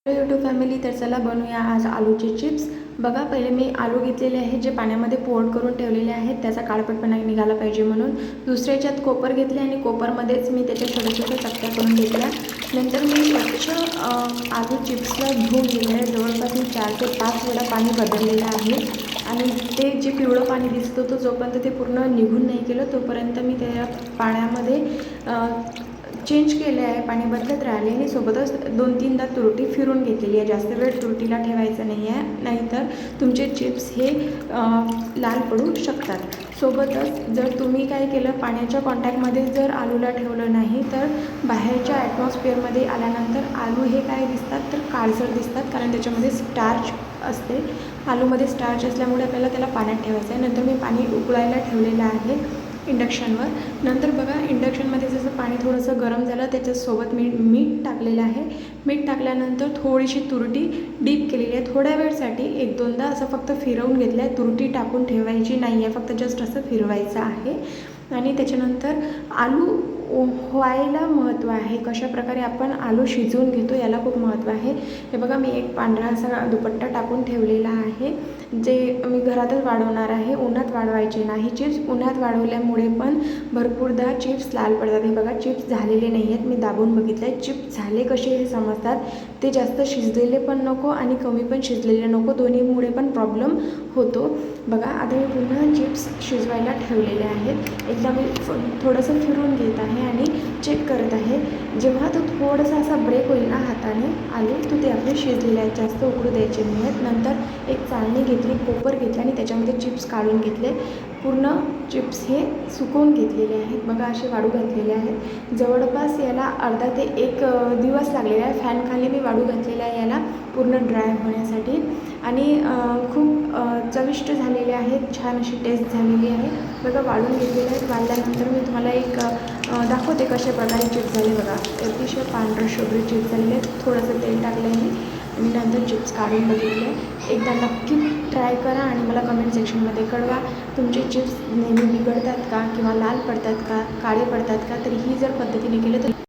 YouTube family, तर चला बनवूया आज आलूचे चिप्स। बघा, पहिले मी आलू घेतलेले आहेत जे पाण्यामध्ये पोळ करून ठेवलेले आहेत, त्याचा काळपटपणा निघाला पाहिजे म्हणून। दुसऱ्या ह्याच्यात कोपर घेतले आणि कोपरमध्येच मी त्याच्या छोट्या छोट्या चकत्या करून घेतल्या। नंतर मी स्वच्छ आलू चिप्सला धुवून घेतले। जवळपास मी 4 ते 5 वेळा पाणी बदललेलं आहे आणि ते जे पिवळं पाणी दिसत होतं जोपर्यंत ते पूर्ण निघून नाही केलं तोपर्यंत मी त्या पाण्यामध्ये चेंज केले आहे, पाणी बदलत राहिले आणि सोबतच 2-3दा तुरटी फिरून घेतलेली आहे। जास्त वेळ तुरटीला ठेवायचं नाही आहे, नाहीतर तुमचे चिप्स हे लाल पडू शकतात। सोबतच जर तुम्ही काय केलं, पाण्याच्या कॉन्टॅक्टमध्ये जर आलूला ठेवलं नाही तर बाहेरच्या ॲटमॉस्फिअरमध्ये आल्यानंतर आलू हे काय दिसतात तर काळसर दिसतात, कारण त्याच्यामध्ये स्टार्च असते। आलूमध्ये स्टार्च असल्यामुळे आपल्याला त्याला पाण्यात ठेवायचं आहे। नंतर मी पाणी उकळायला ठेवलेलं आहे इंडक्शनवर। नंतर बघा, इंडक्शनमध्ये जसं पाणी थोडंसं गरम झालं त्याच्यासोबत मी मीठ टाकलेलं आहे। मीठ टाकल्यानंतर थोडीशी तुरटी डीप केलेली आहे। थोड्या वेळसाठी 1-2दा असं फक्त फिरवून घेतलं आहे, तुरटी टाकून ठेवायची नाही आहे, फक्त जस्ट असं फिरवायचं आहे। आणि त्याच्यानंतर आलू व्हायला महत्त्व आहे, कशाप्रकारे आपण आलू शिजवून घेतो याला खूप महत्त्व आहे। हे बघा, मी एक पांढरा असा दुपट्टा टाकून ठेवलेला आहे, जे मी घरातच वाढवणार आहे, उन्हात वाढवायचे नाही चिप्स। उन्हात वाढवल्यामुळे पण भरपूरदा चिप्स लाल पडतात। हे बघा, चिप्स झालेले नाही आहेत, मी दाबून बघितलं आहे। चिप्स झाले कसे हे समजतात, ते जास्त शिजलेले पण नको आणि कमी पण शिजलेले नको, दोन्हीमुळे पण प्रॉब्लेम होतो। बघा, आता मी पुन्हा चिप्स शिजवायला ठेवलेले आहेत। एकदा मी थोडंसं फिरून घेत आहे आणि चेक करत आहे। जेव्हा तो थोडासा असा ब्रेक होईल ना हाताने आलू, तो ते आपले शिजलेले आहेत, जास्त उकडू द्यायचे नाही आहेत। नंतर एक चाळणी घेतली, कोपर घेतला आणि त्याच्यामध्ये चिप्स काढून घेतले। पूर्ण चिप्स हे सुकवून घेतलेले आहेत। बघा, असे वाळू घातलेले आहेत। जवळपास याला अर्धा ते 1 दिवस लागलेला आहे। फॅनखाली मी वाळू घातलेला आहे याला पूर्ण ड्राय होण्यासाठी आणि खूप चविष्ट झालेले आहेत, छान अशी टेस्ट झालेली आहे। बघा, वाळून घेतलेले आहेत। वाळल्यानंतर मी तुम्हाला एक दाखवते कशा प्रकारे चिप्स झाले। बघा, अतिशय पांढरं शुभ्र चिप्स झालेले आहेत। थोडंसं तेल टाकलं आहे आणि नंतर चिप्स काढून बघितले। एकदा नक्की ट्राय करा आणि मला कमेंट सेक्शनमध्ये कळवा, तुमचे चिप्स नेहमी बिघडतात का किंवा लाल पडतात का, काळे पडतात का? तर ही जर पद्धतीने केलं तर